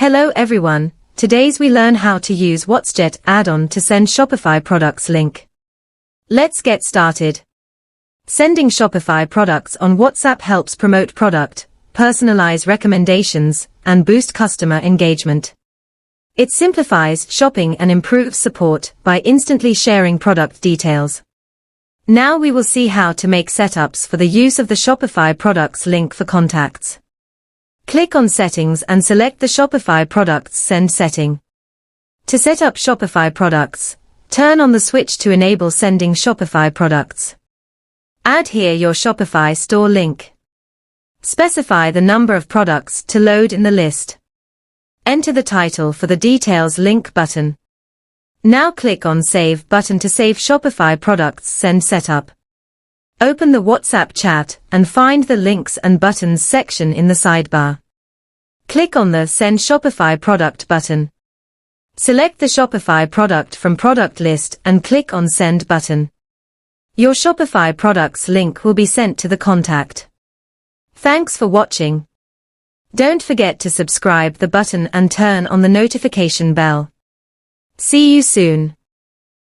Hello everyone, today we learn how to use WhatsJet add-on to send Shopify Products Link. Let's get started. Sending Shopify products on WhatsApp helps promote product, personalize recommendations, and boost customer engagement. It simplifies shopping and improves support by instantly sharing product details. Now we will see how to make setups for the use of the Shopify Products Link for contacts. Click on Settings and select the Shopify Products Send setting. To set up Shopify products, turn on the switch to enable sending Shopify products. Add here your Shopify Store Link. Specify the number of products to load in the list. Enter the title for the Details Link button. Now click on Save button to save Shopify Products Send setup. Open the WhatsApp chat and find the Links and Buttons section in the sidebar. Click on the Send Shopify Product button. Select the Shopify product from product list and click on Send button. Your Shopify products link will be sent to the contact. Thanks for watching. Don't forget to subscribe the button and turn on the notification bell. See you soon.